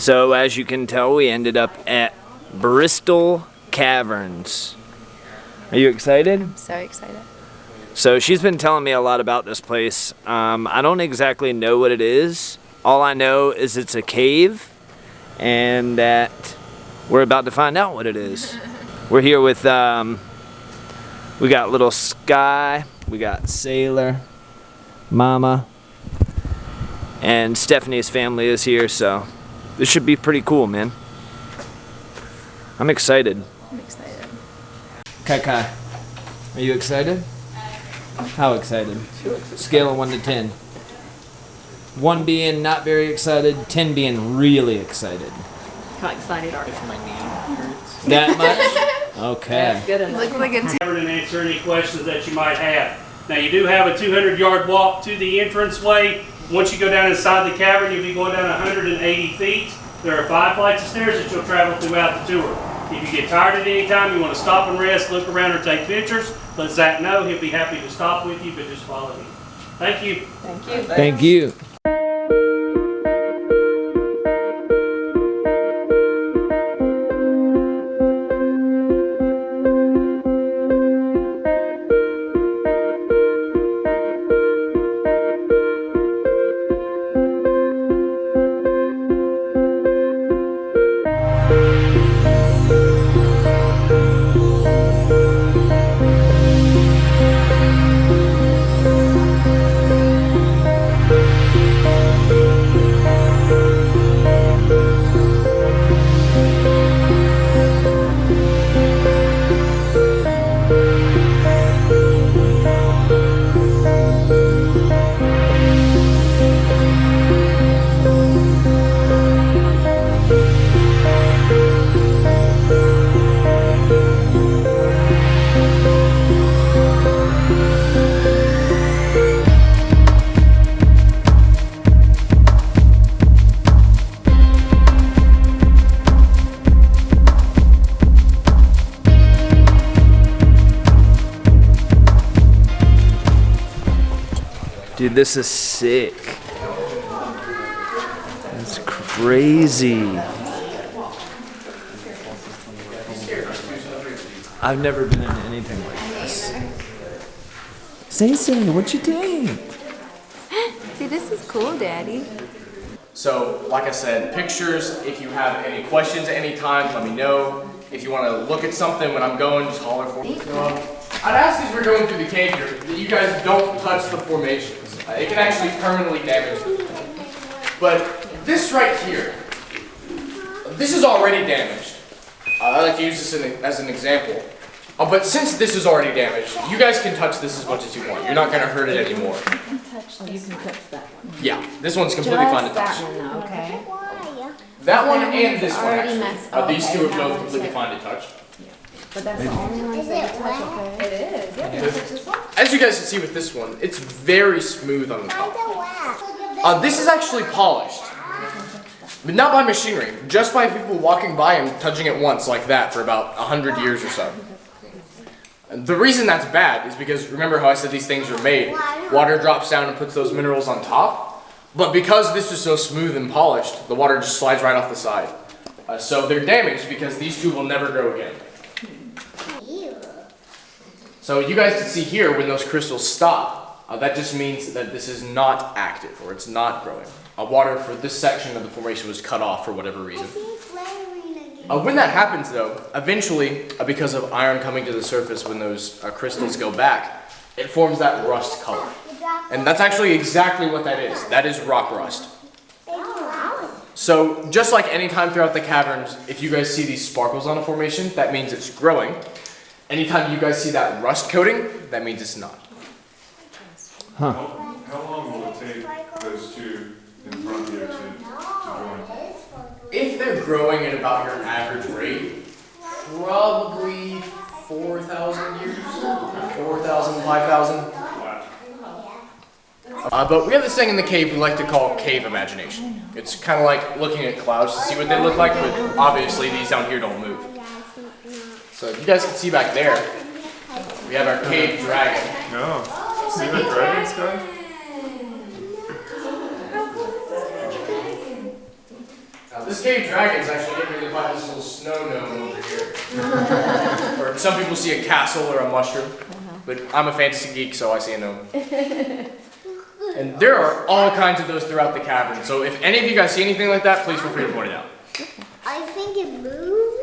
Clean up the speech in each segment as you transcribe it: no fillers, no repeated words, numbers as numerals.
So as you can tell, we ended up at Bristol Caverns. Are you excited? I'm so excited. So she's been telling me a lot about this place. I don't exactly know what it is. All I know is it's a cave and that we're about to find out what it is. We're here with, we got little Sky, we got Sailor, Mama, and Stephanie's family is here, so this should be pretty cool, man. I'm excited. I'm excited. Kai, are you excited? How excited? Scale of 1 to 10. 1 being not very excited, 10 being really excited. How excited are you? My knee hurts. That much? Okay. That's good enough. Look like a and answer any questions that you might have. Now you do have a 200-yard walk to the entranceway. Once you go down inside the cavern, you'll be going down 180 feet. There are 5 flights of stairs that you'll travel throughout the tour. If you get tired at any time, you want to stop and rest, look around, or take pictures, let Zach know. He'll be happy to stop with you, but just follow him. Thank you. Thank you. Thank you. Dude, this is sick. That's crazy. I've never been in anything like this. Say, what you think? Dude, this is cool, Daddy. So, like I said, pictures, if you have any questions at any time, let me know. If you want to look at something when I'm going, just holler for me. I'd ask as we're going through the cave here that you guys don't touch the formations. It can actually permanently damage them. But this right here, this is already damaged. I like to use this as an example. But since this is already damaged, you guys can touch this as much as you want. You're not going to hurt it anymore. You can touch that one. Yeah, this one's completely fine to touch. That one, though, okay? That one and this one already actually. messed- These okay, two are that both one's completely like- fine to touch. But that's the only one that you touch, okay? It is, yeah. As you guys can see with this one, it's very smooth on the top. This is actually polished. But not by machinery, just by people walking by and touching it once like that for about 100 years or so. And the reason that's bad is because remember how I said these things are made? Water drops down and puts those minerals on top. But because this is so smooth and polished, the water just slides right off the side. So they're damaged because these two will never grow again. So you guys can see here when those crystals stop, that just means that this is not active or it's not growing. Water for this section of the formation was cut off for whatever reason. When that happens though, eventually, because of iron coming to the surface when those crystals go back, it forms that rust color. And that's actually exactly what that is. That is rock rust. So just like any time throughout the caverns, if you guys see these sparkles on a formation, that means it's growing. Anytime you guys see that rust coating, that means it's not. Huh. How long will it take those two in front here to join? If they're growing at about your average rate, probably 4,000 years, 4,000, 5,000. But we have this thing in the cave we like to call cave imagination. It's kind of like looking at clouds to see what they look like, but obviously these down here don't move. So if you guys can see back there, we have our cave dragon. No. See the dragon's guy? This cave dragon is actually getting me to find this little snow gnome over here. Or some people see a castle or a mushroom. But I'm a fantasy geek, so I see a gnome. And there are all kinds of those throughout the cavern. So if any of you guys see anything like that, please feel free to point it out. I think it moves.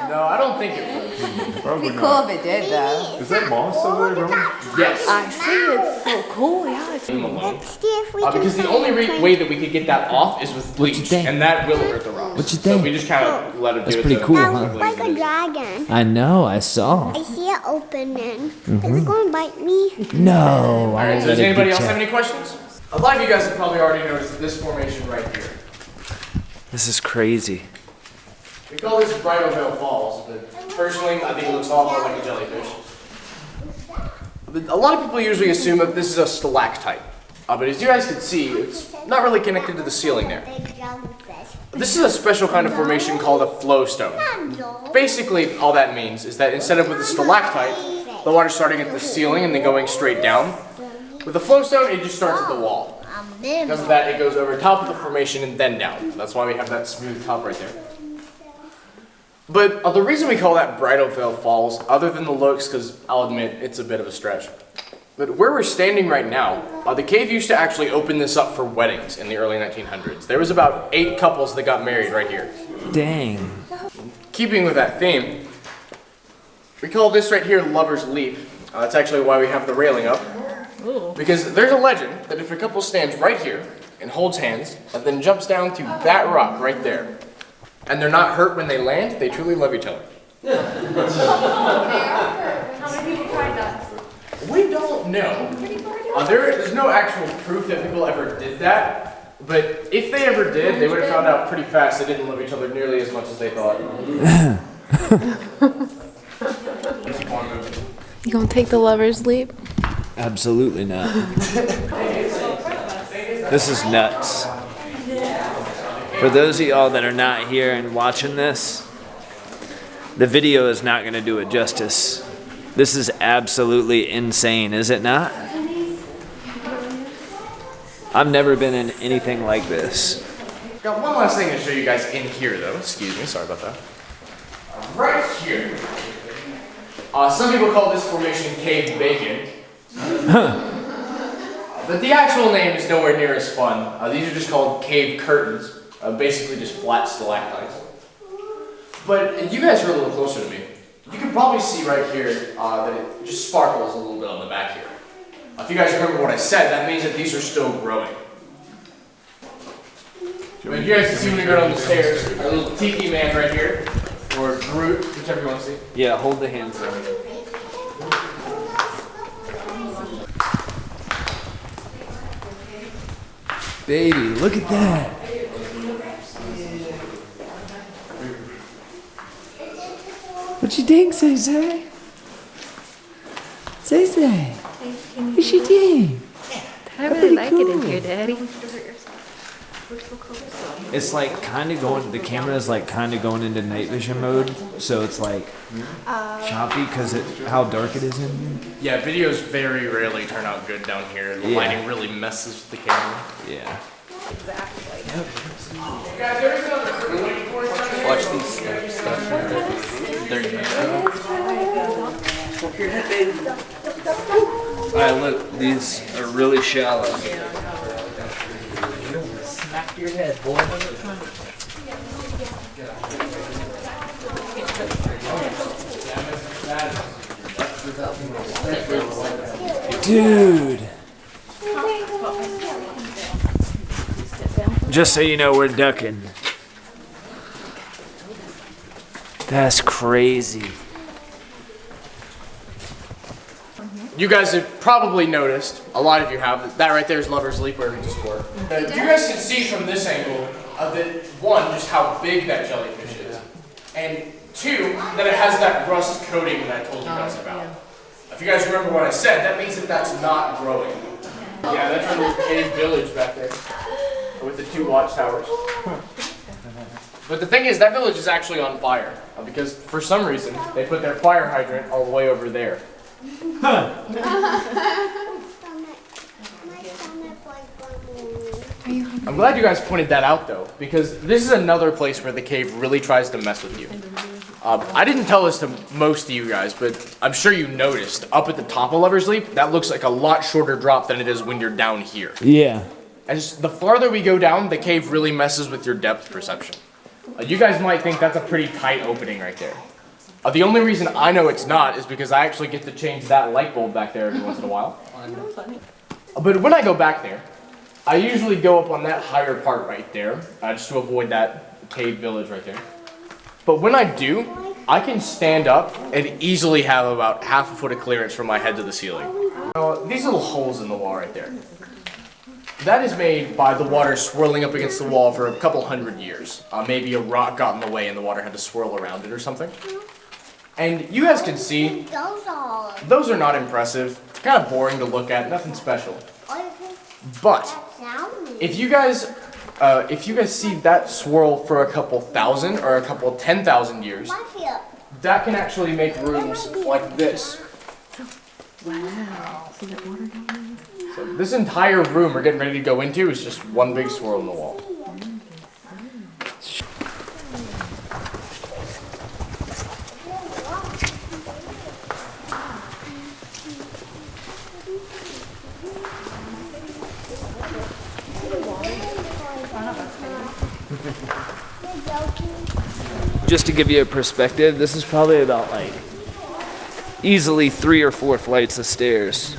No, I don't think it moves. It'd be cool if it did, though. Is that moss over there, Roman? Yes. I see, it's so cool, yeah. It's Let's see if we can Because the only way that we could get that off is with bleach, think? and that will hurt the rocks. What you So think? we just kind of let it do That's it. pretty to- cool, That huh? looks like a dragon. I know, I saw. I see it opening. Is it going to bite me? No, All right, so does anybody else have any questions? A lot of you guys have probably already noticed this formation right here. This is crazy. We call this Treytreyblack Falls, but personally, I think it looks a lot more like a jellyfish. But a lot of people usually assume that this is a stalactite. But as you guys can see, it's not really connected to the ceiling there. Big jellyfish. This is a special kind of formation called a flow stone. Basically, all that means is that instead of with a stalactite, the water's starting at the ceiling and then going straight down. With a flow stone, it just starts at the wall. Because of that, it goes over top of the formation and then down. That's why we have that smooth top right there. But the reason we call that Treytreyblack Falls, other than the looks, because I'll admit it's a bit of a stretch, but where we're standing right now, the cave used to actually open this up for weddings in the early 1900s. There was about 8 couples that got married right here. Dang. Keeping with that theme, we call this right here Lover's Leap. That's actually why we have the railing up. Because there's a legend that if a couple stands right here and holds hands and then jumps down to that rock right there, and they're not hurt when they land, they truly love each other. How many people tried that? We don't know. There's no actual proof that people ever did that, but if they ever did, they would have found out pretty fast they didn't love each other nearly as much as they thought. Keep on moving. You gonna take the lover's leap? Absolutely not. This is nuts. For those of y'all that are not here and watching this, the video is not going to do it justice. This is absolutely insane, is it not? I've never been in anything like this. Got one last thing to show you guys in here, though. Excuse me, sorry about that. Right here. Some people call this formation Cave Bacon. But the actual name is nowhere near as fun. These are just called cave curtains. Basically just flat stalactites. But you guys are a little closer to me. You can probably see right here that it just sparkles a little bit on the back here. If you guys remember what I said, that means that these are still growing. But you guys can see when we go down the stairs, our little tiki man right here, or Groot, whichever you want to see. Yeah, hold the hands up. Baby, look at that. What you think, Say? Say? What you think? I really like it in here, Daddy. It's like kind of going, the camera is like kind of going into night vision mode, so it's like choppy because how dark it is in here. Yeah, videos very rarely turn out good down here. The lighting really messes with the camera. Yeah. Exactly. Guys, there's another curtain waiting for us. Watch these steps. They're Alright, look, these are really shallow. smack your head, boy. Dude. Just so you know, we're ducking. That's crazy. You guys have probably noticed, a lot of you have, that right there is Lover's Leap where we just were. You guys can see from this angle that one, just how big that jellyfish is, and two, that it has that rust coating that I told you guys about. If you guys remember what I said, that means that that's not growing. Yeah, that's our little cave village back there, with the 2 watchtowers. But the thing is, that village is actually on fire, because for some reason, they put their fire hydrant all the way over there. My stomach like Are you I'm glad you guys pointed that out though, because this is another place where the cave really tries to mess with you. I didn't tell this to most of you guys, but I'm sure you noticed up at the top of Lover's Leap, that looks like a lot shorter drop than it is when you're down here. Yeah. As the farther we go down, the cave really messes with your depth perception. You guys might think that's a pretty tight opening right there. The only reason I know it's not is because I actually get to change that light bulb back there every once in a while. But when I go back there, I usually go up on that higher part right there, just to avoid that cave village right there. But when I do, I can stand up and easily have about half a foot of clearance from my head to the ceiling. These little holes in the wall right there, that is made by the water swirling up against the wall for a couple hundred years. Maybe a rock got in the way and the water had to swirl around it or something. And you guys can see, those are not impressive. It's kind of boring to look at, nothing special. But if you guys see that swirl for a couple thousand or a couple 10,000 years, that can actually make rooms like this. Wow. See that water down there? So this entire room we're getting ready to go into is just one big swirl in the wall. Just to give you a perspective, this is probably about like easily 3 or 4 flights of stairs.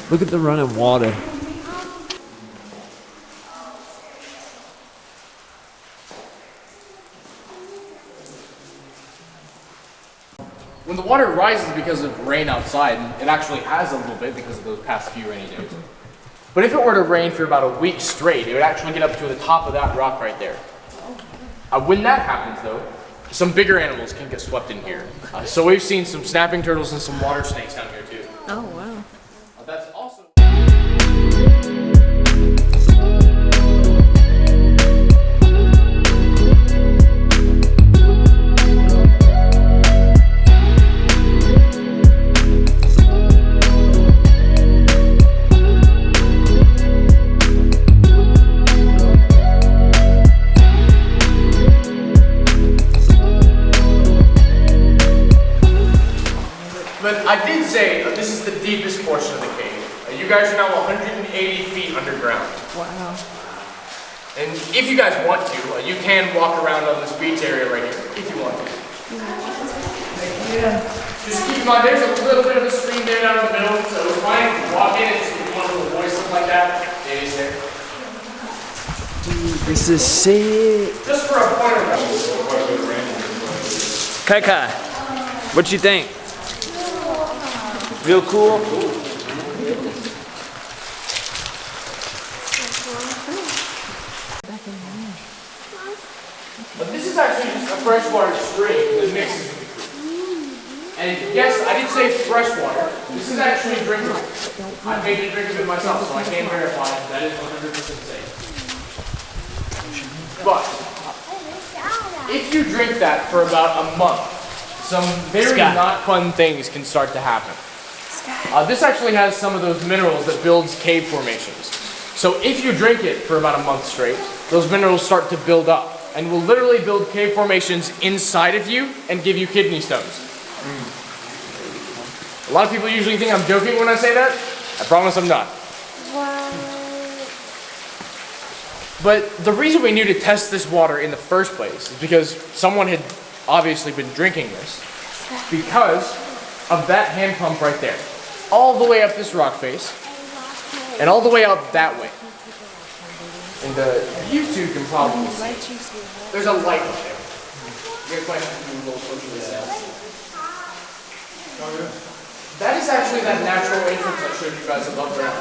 Look at the running water. When the water rises because of rain outside, it actually has a little bit because of those past few rainy days. But if it were to rain for about a week straight, it would actually get up to the top of that rock right there. When that happens though, some bigger animals can get swept in here. So we've seen some snapping turtles and some water snakes down here too. Oh, wow. That's also... But I did say this is the deepest portion of the cave. You guys are now 180 feet underground. Wow. And if you guys want to, you can walk around on this beach area right here, if you want to. Yeah. Just keep in mind, there's a little bit of a stream there down in the middle, so it's fine if you walk in and just give one little voice, something like that. It is there. Dude, this is sick. Just for a point of reference. Kai, what you think? Real cool? But this is actually just a freshwater stream that mixes with the creek. And yes, I did say freshwater. This is actually drinkable. I made a drink of it myself, so I can verify that is 100% safe. But if you drink that for about a month, some very not fun things can start to happen. This actually has some of those minerals that builds cave formations. So if you drink it for about a month straight, those minerals start to build up and will literally build cave formations inside of you and give you kidney stones. A lot of people usually think I'm joking when I say that. I promise I'm not. But the reason we knew to test this water in the first place is because someone had obviously been drinking this because of that hand pump right there. All the way up this rock face, and all the way out that way. And you two can probably see. There's a light up there. You guys might have to move a little closer to that. That is actually that natural entrance I showed you guys above ground.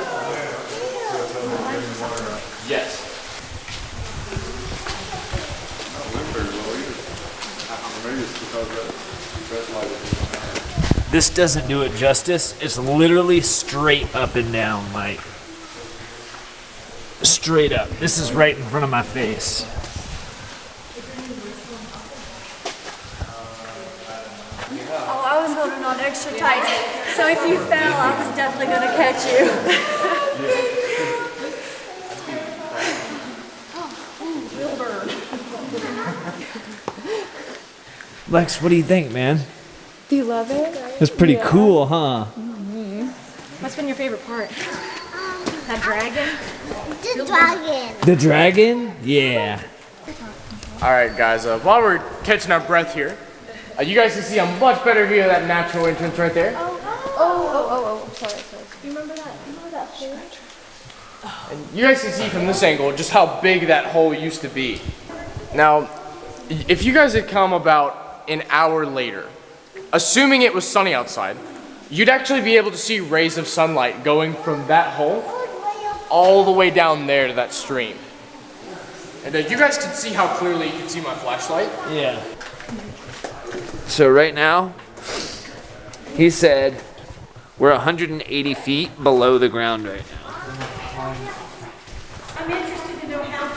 Yes. Maybe it's because that light. This doesn't do it justice. It's literally straight up and down, like straight up. This is right in front of my face. Oh, I was holding on extra tight. So if you fell, I was definitely gonna catch you. Lex, what do you think, man? Do you love it? It's pretty cool, huh? What's been your favorite part? That dragon? The dragon. The dragon? Yeah. All right, guys. While we're catching our breath here, you guys can see a much better view of that natural entrance right there. Sorry. You remember that hole? And you guys can see from this angle just how big that hole used to be. Now, if you guys had come about an hour later, assuming it was sunny outside, you'd actually be able to see rays of sunlight going from that hole all the way down there to that stream. And you guys can see how clearly you can see my flashlight. Yeah. So right now, he said we're 180 feet below the ground right now. I'm interested to know how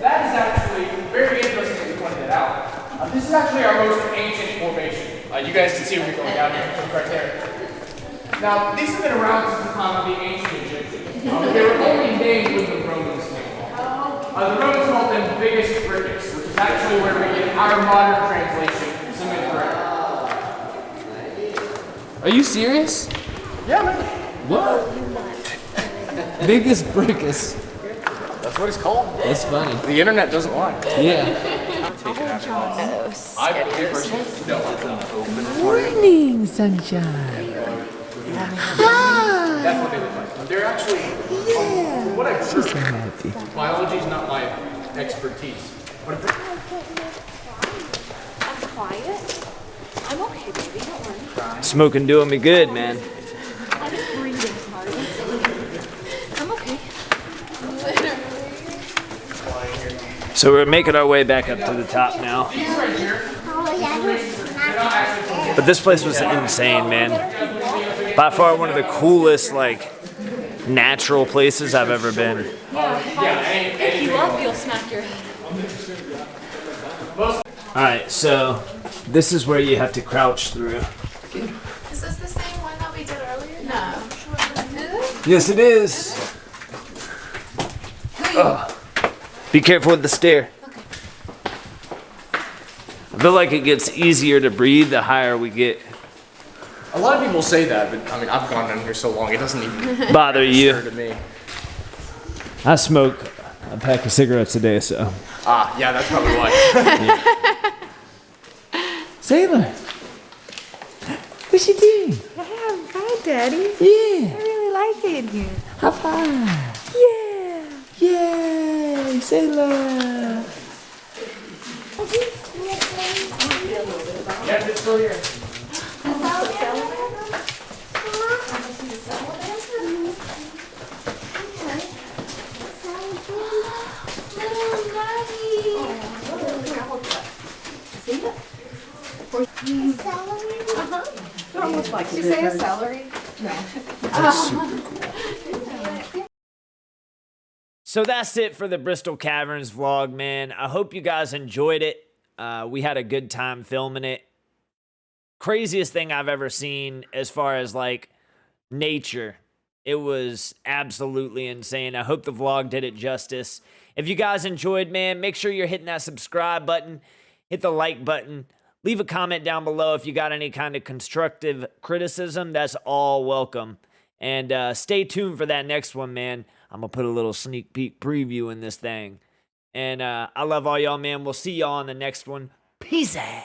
That is actually very interesting that you pointed that out. This is actually our most ancient formation. You guys can see we're going down here, it's right there. Now, these have been around since the time of the ancient Egyptians. But they were only named when the Romans came along. The Romans called them biggest brickus, which is actually where we get our modern translation, cement brick. Are you serious? Yeah, man. What? Biggest brickus. That's what it's called. That's funny. The internet doesn't lie. Yeah. I personally no. Morning, sunshine. That's what they look like. They're actually, from what I've heard, So happy. biology is not my expertise. But I'm quiet. I'm okay, baby. Don't worry. Smoking doing me good, man. I'm just breathing hard. I'm okay. So we're making our way back up to the top now. Oh, yeah, don't smack But this place was insane, man. By far one of the coolest, like, natural places I've ever been. If you up, you'll smack your head. Alright, so this is where you have to crouch through. Is this the same one that we did earlier? No. Yes, it is. Ugh. Be careful with the stair. I feel like it gets easier to breathe the higher we get. a lot of people say that, but I mean, I've gone down here so long, it doesn't even Bother you. matter to me. I smoke a pack of cigarettes a day, so. Ah, yeah, that's probably why. Sailor, what you doing? I'm fine, Daddy. Yeah, I really like it in here. high five. Yeah. Yay, Sailor. Yeah, it's still here. Did you say a celery? So that's it for the Bristol Caverns vlog, man. I hope you guys enjoyed it. We had a good time filming it. Craziest thing I've ever seen as far as like nature. It was absolutely insane. I hope the vlog did it justice. If you guys enjoyed, man, make sure you're hitting that subscribe button. Hit the like button. Leave a comment down below if you got any kind of constructive criticism. That's all welcome. And stay tuned for that next one, man. I'm going to put a little sneak peek preview in this thing. And I love all y'all, man. We'll see y'all on the next one. Peace out.